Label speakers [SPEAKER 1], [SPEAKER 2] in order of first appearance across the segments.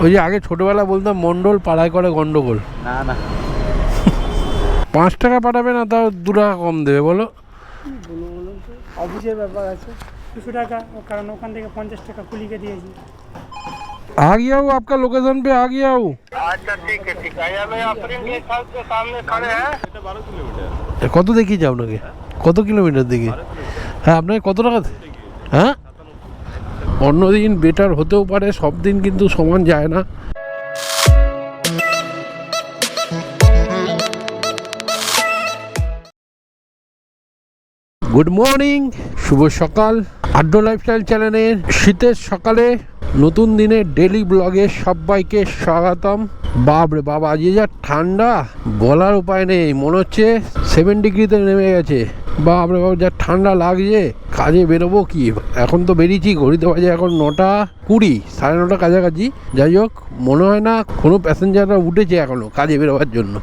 [SPEAKER 1] ওই যে আগে ছোটবেলা বলতাম মন্ডল পাড়ায় করে গন্ডগোল।
[SPEAKER 2] না না
[SPEAKER 1] 5 টাকা পাঠাবে না, তাও 2 টাকা কম দেবে বলো।
[SPEAKER 3] বলুন তো অফিসের ব্যাপার আছে 200 টাকা, কারণ ওখান থেকে 50 টাকা কুলিকে দিয়েছি।
[SPEAKER 1] आ गया हूँ, आपका लोकेशन पे आ गया हूँ।
[SPEAKER 4] अच्छा ठीक है मैं अपने गेस्ट हाउस के सामने खड़े हैं।
[SPEAKER 2] 12 কিলোমিটার।
[SPEAKER 1] কত দেখি যাও নাকি, কত কিলোমিটার দেখি? হ্যাঁ আপনাকে কত টাকা? হ্যাঁ অন্যদিন বেটার হতেও পারে, সব দিন কিন্তু সমান যায় না। গুড মর্নিং, শুভ সকাল। আড্ডা লাইফস্টাইল চ্যানেলের শীতের সকালে নতুন দিনে ডেলি ব্লগে সবাইকে স্বাগতম। বাপরে বাবা, আজ যা ঠান্ডা বলার উপায় নেই, মনে হচ্ছে 7 ডিগ্রিতে নেমে গেছে। বাপরে বাবা যা ঠান্ডা লাগছে। কাজে বেরোবো কি, এখন তো বেরিয়েছি, ঘড়িতে বাজে এখন 9:20, 9:30 কাছাকাছি। যাই হোক, মনে হয় না কোনো প্যাসেঞ্জাররা উঠেছে এখনো কাজে বেরোবার জন্য।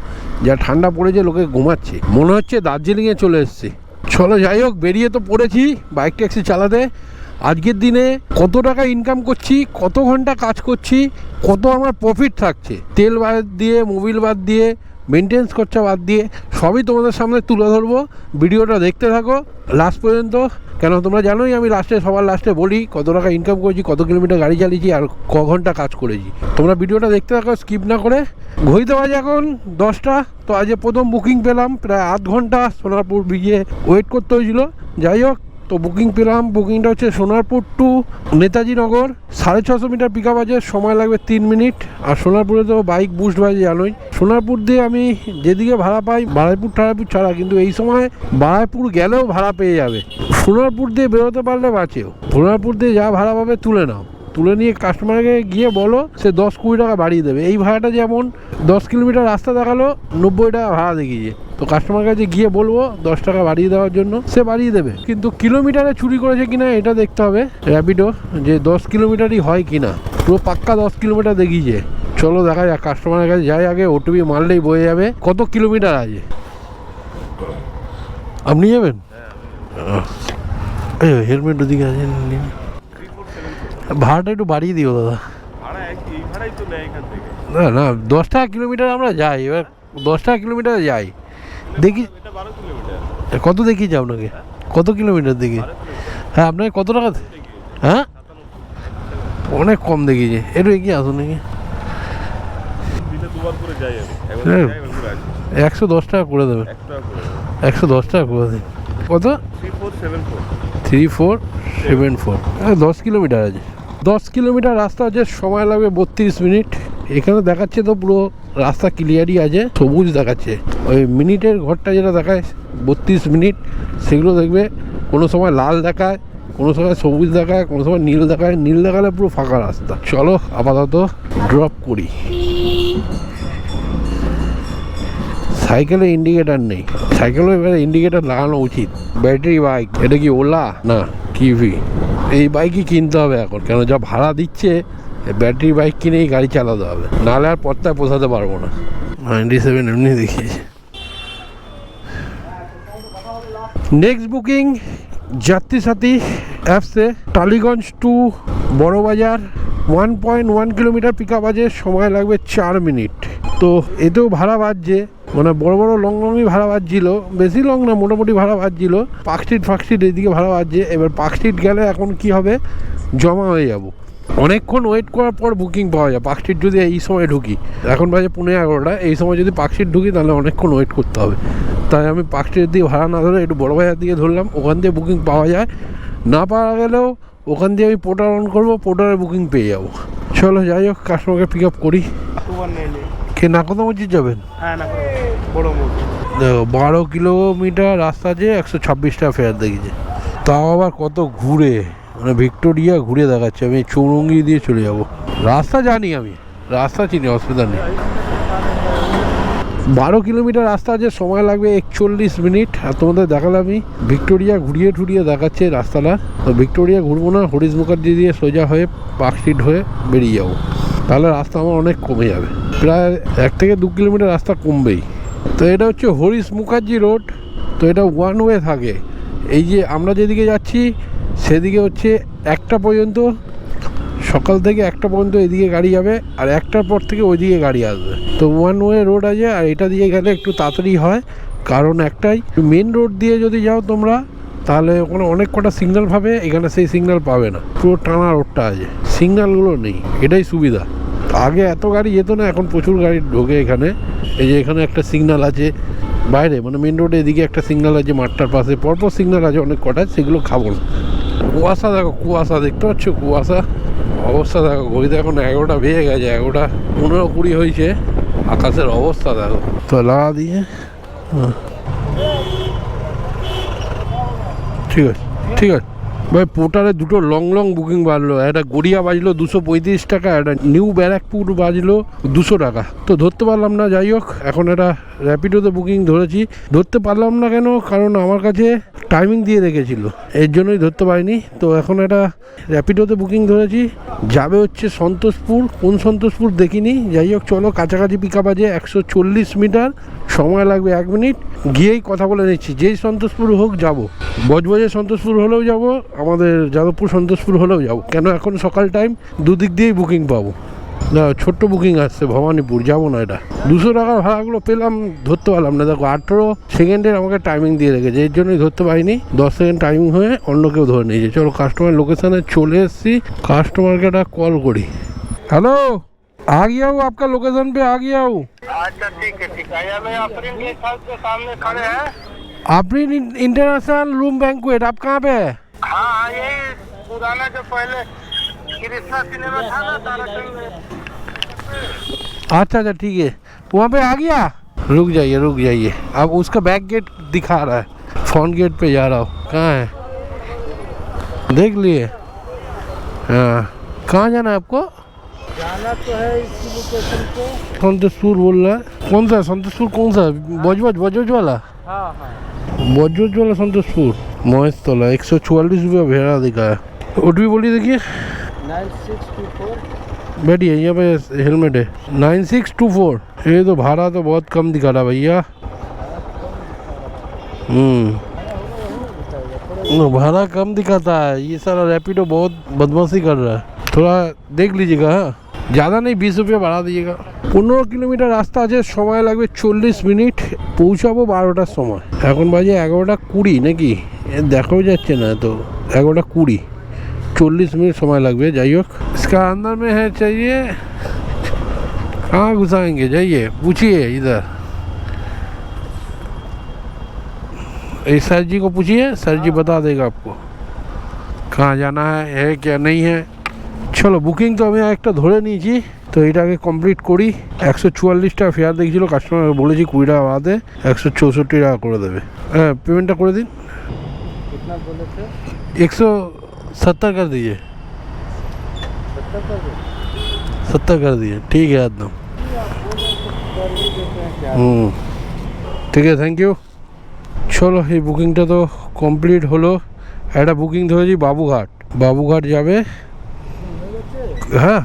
[SPEAKER 1] যা ঠান্ডা পড়েছে, লোকে ঘুমাচ্ছে, মনে হচ্ছে দার্জিলিংয়ে চলে এসছে। চলো যাই হোক, বেরিয়ে তো পড়েছি বাইক ট্যাক্সি চালাতে। আজকের দিনে কত টাকা ইনকাম করছি, কত ঘন্টা কাজ করছি, কত আমার প্রফিট থাকছে, তেল বাদ দিয়ে, মোবিল বাদ দিয়ে, মেনটেন্স খরচা বাদ দিয়ে, সবই তোমাদের সামনে তুলে ধরবো। ভিডিওটা দেখতে থাকো লাস্ট পর্যন্ত, কেন তোমরা জানোই আমি সবার লাস্টে বলি কত টাকা ইনকাম করেছি, কত কিলোমিটার গাড়ি চালিয়েছি আর ক ঘন্টা কাজ করেছি। তোমরা ভিডিওটা দেখতে থাকো স্কিপ না করে। ঘড়িতে বাজে এখন 10টা। তো আজকে প্রথম বুকিং পেলাম, প্রায় 8 ঘন্টা সোনারপুর ব্রিজে ওয়েট করতে হয়েছিল। যাই হোক, তো বুকিং পেলাম। বুকিংটা হচ্ছে সোনারপুর টু নেতাজি নগর, 650 মিটার পিক আপ আছে, সময় লাগবে 3 মিনিট। আর সোনারপুরে তো বাইক বুস্ট বাজে জানোই। সোনারপুর দিয়ে আমি যেদিকে ভাড়া পাই, বারাইপুর টারাইপুর ছাড়া, কিন্তু এই সময় বারাইপুর গেলেও ভাড়া পেয়ে যাবে। সোনারপুর দিয়ে বেরোতে পারলে বাঁচেও। সোনারপুর দিয়ে যা ভাড়া পাবে তুলে নাও, তুলে নিয়ে কাস্টমারকে গিয়ে বলো, সে 10-20 টাকা বাড়িয়ে দেবে। এই ভাড়াটা যেমন 10 কিলোমিটার রাস্তা দেখালো, 90 টাকা ভাড়া দেখিয়েছে, তো কাস্টমার কাছে গিয়ে বলবো 10 টাকা বাড়িয়ে দেওয়ার জন্য, সে বাড়িয়ে দেবে। কিন্তু কিলোমিটারে চুরি করেছে কিনা এটা দেখতে হবে র্যাপিডো, যে 10 কিলোমিটারই হয় কিনা। পুরো পাক্কা 10 কিলোমিটার দেখিয়েছে। চলো দেখা যাক, কাস্টমারের কাছে যাই আগে, ওটিপি মারলেই বয়ে যাবে কত কিলোমিটার আছে। আপনি যাবেন? হেলমেট ওদিকে আছে, ভাড়াটা একটু বাড়িয়ে দিও দাদা। না না 10 টাকা কিলোমিটার আমরা যাই, এবার 10 টাকা কিলোমিটারে যাই দেখি। কত দেখি যাও আপনাকে, কত কিলোমিটার দেখি? হ্যাঁ আপনাকে কত টাকা? হ্যাঁ অনেক কম দেখিয়েছে, একটু এগিয়ে আসুন নাকি। 110 টাকা করে দেবেন, 110 টাকা করে দিন। কত? 3474। হ্যাঁ 10 কিলোমিটার আছে, 10 কিলোমিটার রাস্তা আছে, সময় লাগবে 32 মিনিট। এখানে দেখাচ্ছে তো পুরো রাস্তা ক্লিয়ারই আছে, সবুজ দেখাচ্ছে। ওই মিনিটের ঘরটা যেটা দেখায় 32 মিনিট, সেগুলো দেখবে কোনো সময় লাল দেখায়, কোনো সময় সবুজ দেখায়, কোনো সময় নীল দেখায়। নীল দেখালে পুরো ফাঁকা রাস্তা। চলো আপাতত ড্রপ করি। সাইকেলে ইন্ডিকেটার নেই, সাইকেলও এবারে ইন্ডিকেটার লাগানো উচিত। ব্যাটারি বাইক, এটা কি ওলা না কিভি? এই বাইকই কিনতে হবে এখন, কেন যা ভাড়া দিচ্ছে, ব্যাটারি বাইক কিনেই গাড়ি চালাতে হবে, নাহলে আর পথটায় পোষাতে পারবো না। 97 এমনি দেখিয়েছে। নেক্সট বুকিং যাত্রী সাথী অ্যাপসে, Tollygunge to Burrabazar, 1.1 kilometre pick up আছে, সময় লাগবে 4 মিনিট। তো এতেও ভাড়া বাজছে, মানে বড় বড় লংই ভাড়া বাজছিল, বেশি লং না, মোটামুটি ভাড়া বাজছিল। পার্কস্ট্রিট এইদিকে ভাড়া বাজছে। এবার পার্কস্ট্রিট গেলে এখন কি হবে, জমা হয়ে যাব। অনেকক্ষণ ওয়েট করার পর বুকিং পাওয়া যায় পার্কস্ট্রিট যদি এই সময় ঢুকি। এখন বাজে 11:15, এই সময় যদি পার্কস্ট্রিট ঢুকি তাহলে অনেকক্ষণ ওয়েট করতে হবে। তাই আমি পার্কস্ট্রিটের দিকে ভাড়া না ধরে একটু বড়বাজার দিকে ধরলাম, ওখান দিয়ে বুকিং পাওয়া যায়। না পাওয়া গেলেও ওখান দিয়ে আমি পোর্টাল অন করবো, পোর্টালে বুকিং পেয়ে যাবো। চলো যাই হোক, কাস্টমারকে পিক আপ করি। কে নাকদা মসজিদ যাবেন?
[SPEAKER 3] হ্যাঁ না বড় মসজিদ।
[SPEAKER 1] দেখো 12 কিলোমিটার রাস্তা আছে, 126 টাকা ফেয়ার দেখিয়েছে। তাও আবার কত ঘুরে, মানে ভিক্টোরিয়া ঘুরে দেখাচ্ছে। আমি চৌরঙ্গি দিয়ে চলে যাব, রাস্তা জানি আমি, রাস্তা চিনি, অসুবিধা নেই। 12 কিলোমিটার রাস্তা আছে, সময় লাগবে 41 মিনিট। আর তোমাদের দেখালাম আমি ভিক্টোরিয়া ঘুরিয়ে ঠুরিয়ে দেখাচ্ছে রাস্তাটা। তো ভিক্টোরিয়া ঘুরবো না, হরিশ মুখার্জি দিয়ে সোজা হয়ে পার্কস্ট্রিট হয়ে বেরিয়ে যাবো, তাহলে রাস্তা আমার অনেক কমে যাবে, প্রায় 1 থেকে 2 কিলোমিটার রাস্তা কমবেই। তো এটা হচ্ছে হরিশ মুখার্জি রোড। তো এটা ওয়ান ওয়ে থাকে, এই যে আমরা যেদিকে যাচ্ছি সেদিকে হচ্ছে 1টা পর্যন্ত সকাল থেকে 1টা পর্যন্ত এদিকে গাড়ি যাবে আর 1টার পর থেকে ওইদিকে গাড়ি আসবে। তো ওয়ান ওয়ে রোড আছে আর এটা দিয়ে গেলে একটু তাড়াতাড়ি হয়, কারণ একটাই মেন রোড দিয়ে যদি যাও তোমরা তাহলে ওখানে অনেক কটা সিগন্যাল পাবে, এখানে সেই সিগন্যাল পাবে না, পুরো টানা রোডটা আছে, সিগন্যালগুলো নেই, এটাই সুবিধা। আগে এত গাড়ি যেত না, এখন প্রচুর গাড়ি ঢোকে এখানে। এই যে এখানে একটা সিগন্যাল আছে বাইরে, মানে মেন রোডে এদিকে একটা সিগন্যাল আছে, মাঠটার পাশে পরপর সিগন্যাল আছে অনেক কটা, সেগুলো খাবো না। কুয়াশা দেখো, কুয়াশা দেখতে পাচ্ছ, কুয়াশা অবস্থা দেখো। ঘড়িতে এখন 11টা বেজে গেছে, 11টা 15-20 হয়েছে, আকাশের অবস্থা দেখো। তো লাগা দিয়ে ঠিক আছে ঠিক আছে ভাই। পোর্টারে দুটো লং লং বুকিং বাজলো, একটা গড়িয়া বাজলো 235 টাকা, একটা নিউ ব্যারাকপুর বাজলো 200 টাকা। তো ধরতে পারলাম না, যাই হোক এখন একটা র্যাপিডোতে বুকিং ধরেছি। ধরতে পারলাম না কেন, কারণ আমার কাছে টাইমিং দিয়ে রেখেছিল, এর জন্যই ধরতে পারিনি। তো এখন একটা র্যাপিডোতে বুকিং ধরেছি, যাবে হচ্ছে সন্তোষপুর। কোন সন্তোষপুর দেখিনি, যাই হোক চলো। কাছাকাছি পিকআপ আছে 140 মিটার, সময় লাগবে 1 মিনিট। গিয়েই কথা বলে নিচ্ছি, যেই সন্তোষপুর হোক যাব, বজবজে সন্তোষপুর হলেও যাব, আমাদের যাদবপুর সন্তোষপুর হলেও যাব। কেন এখন সকাল টাইম, দুদিক দিয়েই বুকিং পাবো। না ছোট্ট বুকিং আসছে ভবানীপুর, যাবো না। এটা 200 টাকার ভাড়াগুলো পেলাম, ধরতে পারলাম না। দেখো 18 সেকেন্ডের আমাকে টাইমিং দিয়ে রেখেছে, এর জন্যই ধরতে পারিনি। 10 সেকেন্ড টাইমিং হয়ে অন্য কেউ ধরে নিয়েছে। চলো কাস্টমার লোকেশানে চলে এসেছি, কাস্টমারকে একটা কল করি। হ্যালো, आ गया हूँ, आपका लोकेशन पे आ गया हूँ।
[SPEAKER 4] अच्छा ठीक है ठीक है। मैं अफरीन गेस्ट हाउस के सामने खड़े हैं।
[SPEAKER 1] अफरीन इंटरनेशनल रूम बैंक्वेट, आप कहाँ पे है?
[SPEAKER 4] हाँ यही पुराना जो पहले कृष्णा सिनेमा था ना ताराचंद में।
[SPEAKER 1] अच्छा अच्छा ठीक है, वहाँ पे आ गया। रुक जाइए, अब उसका बैक गेट दिखा रहा है, फ्रंट गेट पे जा रहा हूँ। कहाँ है देख लिए? हाँ, कहाँ जाना है आपको?
[SPEAKER 3] जाना तो है इसी लोकेशन पे।
[SPEAKER 1] संतोषपुर बोल रहा है। कौन सा संतोषपुर, कौन सा? बजबज वाला?
[SPEAKER 3] हाँ हाँ।
[SPEAKER 1] बजबज वाला संतोषपुर। महेशतला 144 रुपया भेड़ा दिखा है। ओटीपी बोलिए, देखिए
[SPEAKER 3] 9624।
[SPEAKER 1] बैठिए, यहाँ पे हेलमेट है। 9624। ये तो भाड़ा तो बहुत कम दिखा रहा भैया। भाड़ा कम दिखाता है, ये सारा रैपिडो बहुत बदमाशी कर रहा है। थोड़ा देख लीजिएगा, हाँ ज़्यादा नहीं, 20 रुपया बढ़ा दीजिएगा। 15 কিলোমিটার রাস্তা আছে, সময় লাগবে 40 মিনিট, পৌঁছাবো 12টার সময়। এখন বাজে 11:20 নাকি, দেখাও যাচ্ছে না তো। 11:20, 40 মিনিট সময় লাগবে। যাই হোক, इसका अंदर में है, चाहिए कहाँ घुसाएंगे, जाइए पूछिए इधर। इस सर जी को पूछिए, सर जी बता देगा आपको कहाँ जाना है क्या नहीं है। চলো বুকিং তো আমি একটা ধরে নিয়েছি, তো এটাকে কমপ্লিট করি। 144 টাকা ফেয়ার দেখছিল, কাস্টমারকে বলেছি 20 টাকা বাদে 164 টাকা করে দেবে। হ্যাঁ পেমেন্টটা করে দিন।
[SPEAKER 3] कितना बोले थे?
[SPEAKER 1] 170 कर दीजिए। 70 कर दिए, ठीक है एकदम। ঠিক আছে, থ্যাংক ইউ। চলো এই বুকিংটা তো কমপ্লিট হলো। একটা বুকিং ধরেছি বাবুঘাট যাবে। হ্যাঁ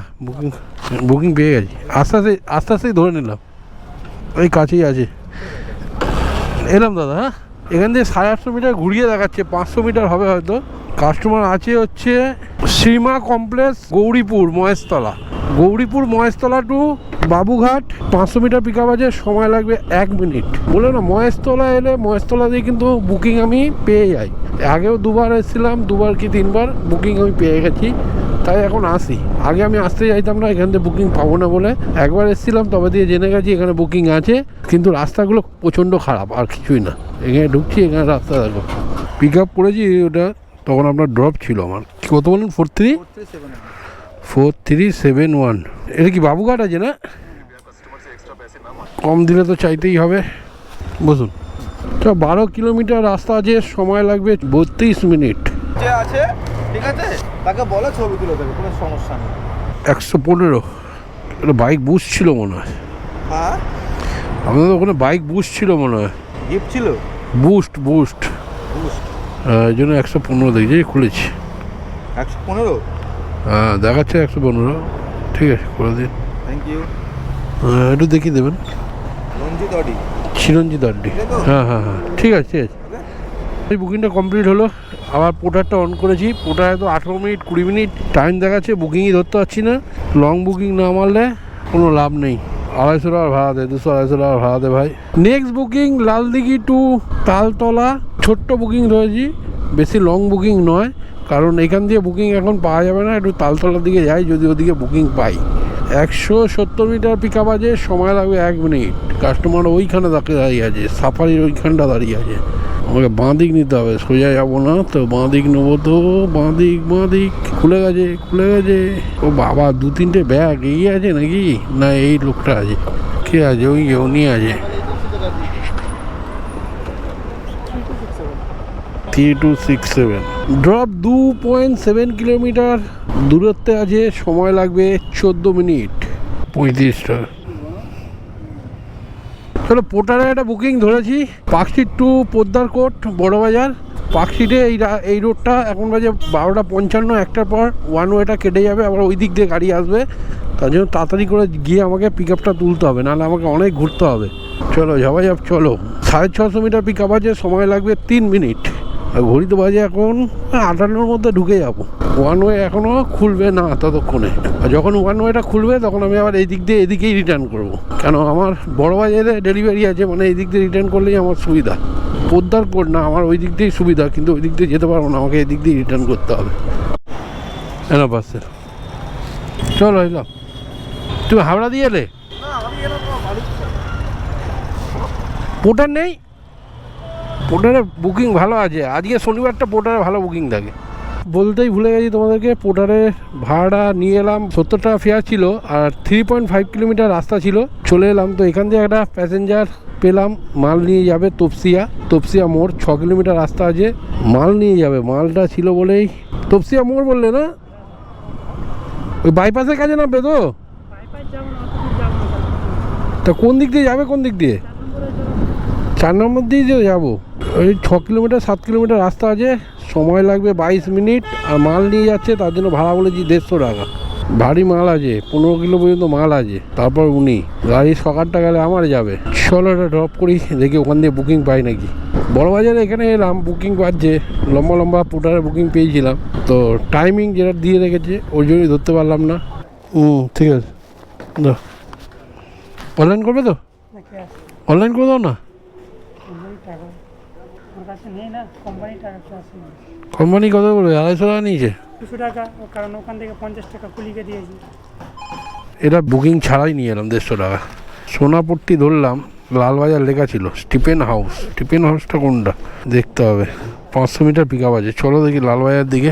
[SPEAKER 1] বুকিং পেয়ে গেছি, আস্তে আস্তেই ধরে নিলাম, ওই কাছেই আছে। এলাম দাদা। হ্যাঁ এখান থেকে 850 মিটার ঘুরিয়ে দেখাচ্ছে, 500 মিটার হবে হয়তো। কাস্টমার আছে হচ্ছে Shrima complex, Gouripur Maheshtala to Babughat 500 metre pickup আছে, সময় লাগবে 1 মিনিট। বলে না মহেশতলা এলে, মহেশতলা দিয়ে কিন্তু বুকিং আমি পেয়ে যাই। আগেও 2বার এসেছিলাম, 2বার কি 3বার বুকিং আমি পেয়ে গেছি, তাই এখন আসি। আগে আমি আসতে চাইতাম না, এখান থেকে বুকিং পাবো না বলে। একবার এসেছিলাম, তবে দিয়ে জেনে গেছি এখানে বুকিং আছে, কিন্তু রাস্তাগুলো প্রচণ্ড খারাপ, আর কিছুই না। এখানে ঢুকছি, এখানে রাস্তা দেখো। পিক আপ করেছি ওটা, তখন আপনার ড্রপ ছিল। আমার কত বলুন? 4371। এটা কি বাবুঘাট আছে না? কম দিলে তো চাইতেই হবে। বসুন। তো 12 কিলোমিটার রাস্তা আছে, সময় লাগবে 32 মিনিট।
[SPEAKER 2] যে আছে ঠিক আছে, তাকে বলো ছবি তুলে দেবে, কোনো সমস্যা নেই।
[SPEAKER 1] 115। এটা বাইক বুশ ছিল মনে হয়।
[SPEAKER 2] হ্যাঁ
[SPEAKER 1] আপনাদের ওখানে বাইক বুশ ছিল মনে হয়।
[SPEAKER 2] গিফট ছিল,
[SPEAKER 1] বুস্ট এই জন্য 115 দেখছি, খুলেছি।
[SPEAKER 2] 115?
[SPEAKER 1] হ্যাঁ দেখাচ্ছে 115। ঠিক আছে, করে দিন।
[SPEAKER 2] Thank you.
[SPEAKER 1] একটু দেখিয়ে দেবেন।
[SPEAKER 2] রঞ্জিত অডি।
[SPEAKER 1] চিরঞ্জিত আড্ডি। হ্যাঁ ঠিক আছে। এই বুকিংটা কমপ্লিট হলো, আবার পোর্টারটা অন করেছি। পোর্টারে তো 18 মিনিট 20 মিনিট টাইম দেখাচ্ছে, বুকিংই ধরতে পারছি না। লং বুকিং না মারলে কোনো লাভ নেই। 250 টাকা ভাড়া দে, 200-250 টাকা ভাড়া দে ভাই। Next booking Laldighi to Taltala, ছোট্ট বুকিং ধরেছি, বেশি লং বুকিং নয়, কারণ এখান দিয়ে বুকিং এখন পাওয়া যাবে না। একটু তালতলার দিকে যাই যদি ওদিকে বুকিং পাই। 170 মিটার পিক আপ আছে, সময় লাগবে 1 মিনিট। কাস্টমার ওইখানে দাঁড়িয়ে আছে, সাফারির ওইখানটা দাঁড়িয়ে আছে। আমাকে বাঁ দিক নিতে হবে, সোজা যাবো না তো। বাঁ দিক নেবো তো, বাঁ দিক খুলে গেছে। ও বাবা, 2-3টে ব্যাগ এই আছে নাকি? না, এই লোকটা আছে। কে আছে? ওই উনি আছে। 3267 ড্রপ 2.7 কিলোমিটার দূরত্বে আছে, সময় লাগবে 14 মিনিট 35 টাকা। চলো, পোর্টারে একটা বুকিং ধরেছি, Park Street to Poddar court Burrabazar. পার্কস্ট্রিটে এই রোডটা এখন বাজে 12:55, একটার পর ওয়ান ওয়েটা কেটে যাবে, আবার ওই দিক দিয়ে গাড়ি আসবে। তার জন্য তাড়াতাড়ি করে গিয়ে আমাকে পিক আপটা তুলতে হবে, নাহলে আমাকে অনেক ঘুরতে হবে। চলো যাওয়া যাক, চলো। 650 মিটার পিক আপ আছে, সময় লাগবে 3 মিনিট। আর ঘড়িতে বাজে এখন 58-র মধ্যে ঢুকে যাবো। ওয়ান ওয়ে এখনও খুলবে না ততক্ষণে। আর যখন ওয়ান ওয়েটা খুলবে তখন আমি আবার এই দিক দিয়ে এদিকেই রিটার্ন করব। কেন, আমার বড়বাজারে ডেলিভারি আছে, মানে এই দিক দিয়ে রিটার্ন করলেই আমার সুবিধা। পোদ্দার কোড না, আমার ওই দিক দিয়েই সুবিধা, কিন্তু ওই দিক দিয়ে যেতে পারবো না, আমাকে এই দিক দিয়ে রিটার্ন করতে হবে। এনা পাশে চলো এলাম। তুমি হাওড়া দিয়ে এলে? পোর্টার নেই? পোর্টারে বুকিং ভালো আছে, আজকে শনিবারটা পোর্টারে ভালো বুকিং থাকে। বলতেই ভুলে গেছি তোমাদেরকে, পোর্টারে ভাড়া নিয়ে এলাম। 70 টাকা ফেয়ার ছিল, আর 3.5 কিলোমিটার রাস্তা ছিল। চলে এলাম তো, এখান থেকে একটা প্যাসেঞ্জার পেলাম, মাল নিয়ে যাবে তপসিয়া মোড়। 6 কিলোমিটার রাস্তা আছে, মাল নিয়ে যাবে। মালটা ছিল বলেই তপসিয়া মোড় বললে না? ওই বাইপাসের কাছে নামবে তো? তা কোন দিক দিয়ে যাবে? কোন দিক দিয়ে? 4 নম্বর দিয়ে যাবো। ওই 6 কিলোমিটার 7 কিলোমিটার রাস্তা আছে, সময় লাগবে 22 মিনিট। আর মাল নিয়ে যাচ্ছে, তার জন্য ভাড়া বলেছি 150 টাকা। ভারী মাল আছে, 15 কিলো পর্যন্ত মাল আছে। তারপর উনি গাড়ি সকালটা গেলে আমার যাবে। চলো এটা ড্রপ করি, দেখি ওখান দিয়ে বুকিং পাই নাকি। বড়বাজারে এখানে এলাম, বুকিং পাচ্ছে। লম্বা পোর্টারে বুকিং পেয়েছিলাম, তো টাইমিং যেটা দিয়ে রেখেছে ওই জন্যই ধরতে পারলাম না। ঠিক আছে, দাও। অনলাইন করবে তো? অনলাইন করে দাও না। কোম্পানি কত বলবে? 250 টাকা নিয়েছে।
[SPEAKER 3] 200 টাকা, কারণ ওখান থেকে 50 টাকা কুলিকে দিয়েছি।
[SPEAKER 1] এটা বুকিং ছাড়াই নিয়ে এলাম 150 টাকা। সোনাপট্টি ধরলাম, লালবাজার লেখা ছিল স্টিফেন হাউসটা কোনটা দেখতে হবে। 500 মিটার পিক আপ আছে। চলো দেখি লালবাজার দিকে।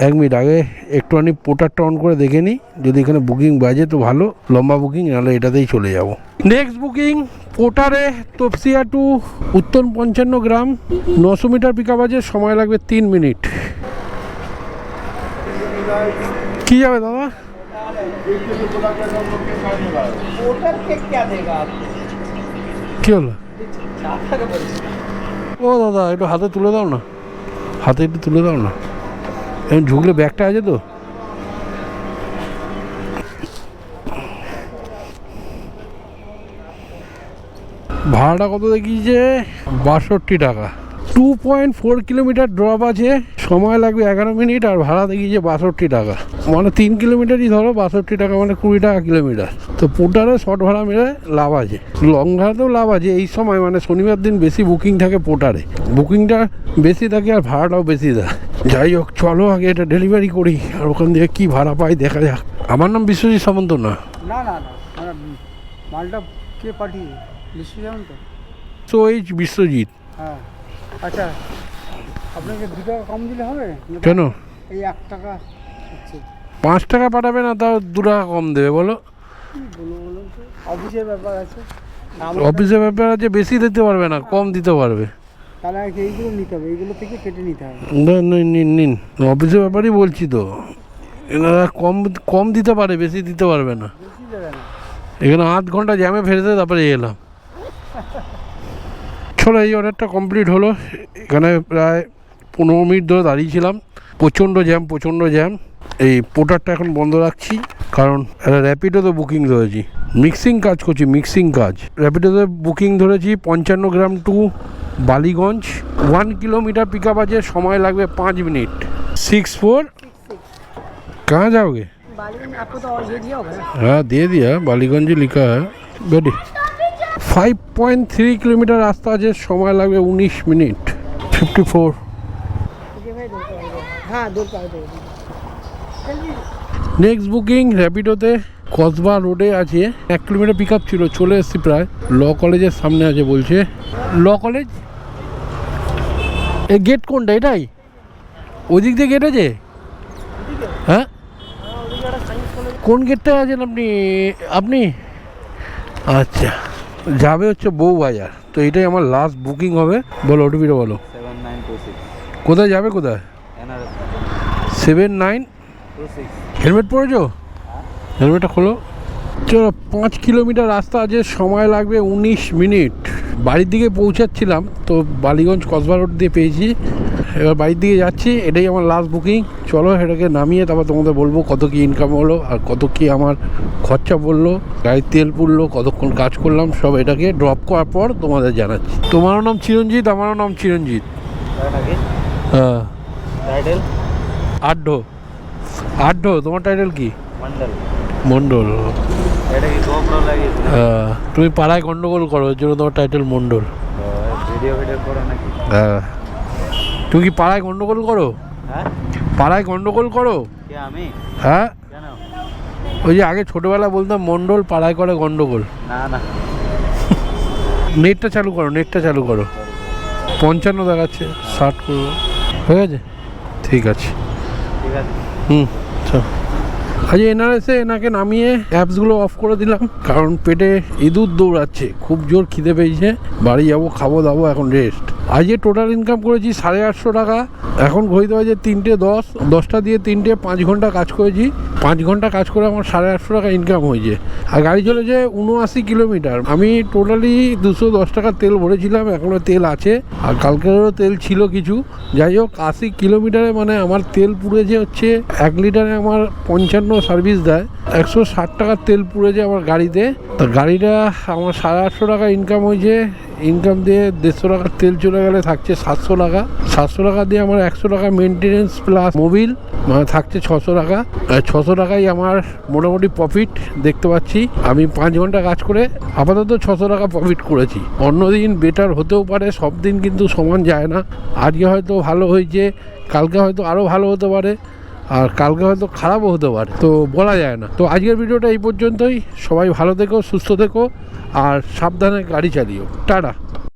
[SPEAKER 1] 1 মিনিট আগে একটুখানি পোর্টারটা অন করে দেখে নিই, যদি এখানে বুকিং বাজে তো ভালো, লম্বা বুকিং, নাহলে এটাতেই চলে যাব। নেক্সট বুকিং পোর্টারে তপসিয়া টু উত্তর 55 গ্রাম, 900 মিটার পিক আপ আছে, সময় লাগবে 3 মিনিট। কি যাবে দাদা? কি হলো? ও দাদা, একটু হাতে তুলে দাও না, হাতে একটু তুলে দাও না। এখন ঝুঁকলে ব্যাগটা আছে তো? ভাড়াটা কত দেখিয়েছে? 62 টাকা। 2.4 কিলোমিটার ড্রপ আছে, সময় লাগবে 11 মিনিট। আর ভাড়া দেখিয়েছে 62 টাকা। মানে 3 কিলোমিটারই ধরো, 62 টাকা মানে 20 টাকা কিলোমিটার। তো পোর্টারে শর্ট ভাড়া মেরে লাভ আছে, লং ভাড়াতেও লাভ আছে। এই সময় মানে শনিবার দিন বেশি বুকিং থাকে পোর্টারে, বুকিংটা বেশি থাকে আর ভাড়াটাও বেশি দেয়। যাই হোক, চলো আগে এটা ডেলিভারি করি, আর ওখান থেকে কী ভাড়া পাই দেখা যাক। আমার নাম বিশ্বজিৎ সামন্ত না?
[SPEAKER 3] না, মালটা কে পাঠিয়ে? বিশ্বজিৎ তো?
[SPEAKER 1] বিশ্বজিৎ।
[SPEAKER 3] হ্যাঁ, আচ্ছা, আপনাকে 2 টাকা কম দিলে হবে?
[SPEAKER 1] কেন?
[SPEAKER 3] এই 1 টাকা হচ্ছে।
[SPEAKER 1] 5 টাকা পাঠাবে না, তাও 2 টাকা কম দেবে? বলো
[SPEAKER 3] বলুন তো, অফিসের ব্যাপার আছে।
[SPEAKER 1] অফিসের ব্যাপার আছে, বেশি দিতে পারবে না, কম দিতে পারবে।
[SPEAKER 3] তাহলে এইগুলো নিতে হবে, এইগুলো থেকে কেটে নিতে হবে।
[SPEAKER 1] নিন, অফিসের ব্যাপারই বলছি তো। এনারা কম দিতে পারে, বেশি দিতে পারবে না।
[SPEAKER 3] বেশি দেবে না।
[SPEAKER 1] এখানে 8 ঘন্টা জ্যামে ফেরেছে, তারপরে এলাম। চলো, এই অর্ডারটা কমপ্লিট হলো। এখানে প্রায় 15 মিনিট ধরে দাঁড়িয়েছিলাম, প্রচণ্ড জ্যাম। এই পোর্টারটা এখন বন্ধ রাখছি, কারণ একটা র্যাপিডোতে বুকিং ধরেছি। মিক্সিং কাজ করছি, র্যাপিডোতে বুকিং ধরেছি 55 গ্রাম টু বালিগঞ্জ 1 किलोमीटर पिकअप আছে, সময় লাগবে 5 मिनट। 64 कहाँ जाओगे?
[SPEAKER 3] बालीगंज आपको तो और ये दिया होगा ना।
[SPEAKER 1] हाँ दे दिया, बालीगंज लिखा है बेटी। 5.3 किलोमीटर রাস্তা আছে, সময় লাগবে 19 মিনিট। 54
[SPEAKER 3] हाँ 2 पार दे।
[SPEAKER 1] নেক্সট বুকিং র্যাপিডোতে কসবা রোডে আছে, 1 কিলোমিটার পিক আপ ছিল, চলে এসেছি প্রায়। ল কলেজের সামনে আছে বলছে। ল কলেজ এই গেট কোনটা? এটাই ওদিক দিয়ে গেট আছে? হ্যাঁ কোন গেটটায় আছেন আপনি? আপনি আচ্ছা যাবে হচ্ছে বউবাজার, তো এটাই আমার লাস্ট বুকিং হবে। বলো ওটিপিটা বলো।
[SPEAKER 2] 7926
[SPEAKER 1] কোথায় যাবে? কোথায়?
[SPEAKER 2] NRS
[SPEAKER 1] 7926। হেলমেট পরেছো? হেলমেটটা খোলো। চলো 5 কিলোমিটার রাস্তা আছে, সময় লাগবে 19 মিনিট। বাড়ির দিকে পৌঁছাচ্ছিলাম তো বালিগঞ্জ কসবা রোড দিয়ে পেয়েছি, এবার বাড়ির দিকে যাচ্ছি। এটাই আমার লাস্ট বুকিং। চলো এটাকে নামিয়ে তারপর তোমাদের বলবো কত কি ইনকাম হলো আর কত কি আমার খরচা পড়লো, গাড়ির তেল পুড়লো, কতক্ষণ কাজ করলাম, সব এটাকে ড্রপ করার পর তোমাদের জানাচ্ছি। তোমারও নাম চিরঞ্জিত, আমারও নাম চিরঞ্জিত। হ্যাঁ
[SPEAKER 2] টাইটেল
[SPEAKER 1] আড্ড। তোমার টাইটেল কি?
[SPEAKER 2] মন্ডল।
[SPEAKER 1] মন্ডল।
[SPEAKER 2] এটা কি গোপ্রো লাগিয়েছে?
[SPEAKER 1] তুমি পাড়ায় গন্ডগোল করো, এর জন্য তোমার টাইটেল মন্ডল।
[SPEAKER 2] ভিডিও করো নাকি?
[SPEAKER 1] হ্যাঁ তুমি কি পাড়ায় গন্ডগোল করো?
[SPEAKER 2] হ্যাঁ
[SPEAKER 1] পাড়ায় গন্ডগোল করো?
[SPEAKER 2] কে আমি?
[SPEAKER 1] হ্যাঁ
[SPEAKER 2] কেন?
[SPEAKER 1] ওই যে আগে ছোটবেলা বলতাম মন্ডল পাড়ায় করে গন্ডগোল।
[SPEAKER 2] না না
[SPEAKER 1] নেটটা চালু করো, নেটটা চালু করো। 55 দেখাচ্ছে, 60 করবো। হয়ে গেছে? ঠিক আছে।
[SPEAKER 2] ঠিক আছে।
[SPEAKER 1] চল আজ এনআরএসে এনাকে নামিয়ে অ্যাপসগুলো অফ করে দিলাম, কারণ পেটে ইঁদুর দৌড়াচ্ছে, খুব জোর খিদে পেয়েছে। বাড়ি যাবো, খাবো দাবো, এখন রেস্ট। আজকে টোটাল ইনকাম করেছি 850 টাকা। এখন ঘড়িতে বাজে 3:10, 10টা দিয়ে 3টে 5 ঘন্টা কাজ করেছি। 5 ঘন্টা কাজ করে আমার 850 টাকা ইনকাম হয়েছে। আর গাড়ি চলেছে 79 কিলোমিটার। আমি টোটালি 210 টাকা তেল ভরেছিলাম, এখনও তেল আছে, আর কালকেরও তেল ছিল কিছু। যাই হোক 80 কিলোমিটারে মানে আমার তেল পুড়েছে হচ্ছে 1 লিটারে আমার 55 সার্ভিস দেয়, 160 টাকার তেল পুড়েছে আমার গাড়িতে। তা গাড়িটা আমার 850 টাকা ইনকাম হয়েছে। ইনকাম দিয়ে 150 টাকার তেল চলে গেলে থাকছে 700 টাকা। 700 টাকা দিয়ে আমার 100 টাকা মেনটেনেন্স প্লাস মোবিল, মানে থাকছে 600 টাকা। 600 টাকাই আমার মোটামুটি প্রফিট দেখতে পাচ্ছি। আমি 5 ঘন্টা কাজ করে আপাতত 600 টাকা প্রফিট করেছি। অন্যদিন বেটার হতেও পারে, সব দিন কিন্তু সমান যায় না। আজকে হয়তো ভালো হয়েছে, কালকে হয়তো আরও ভালো হতে পারে, আর কালকে হয়তো খারাপও হতে পারে, তো বলা যায় না। তো আজকের ভিডিওটা এই পর্যন্তই। সবাই ভালো থেকো, সুস্থ থেকো, আর সাবধানে গাড়ি চালিও। টাটা।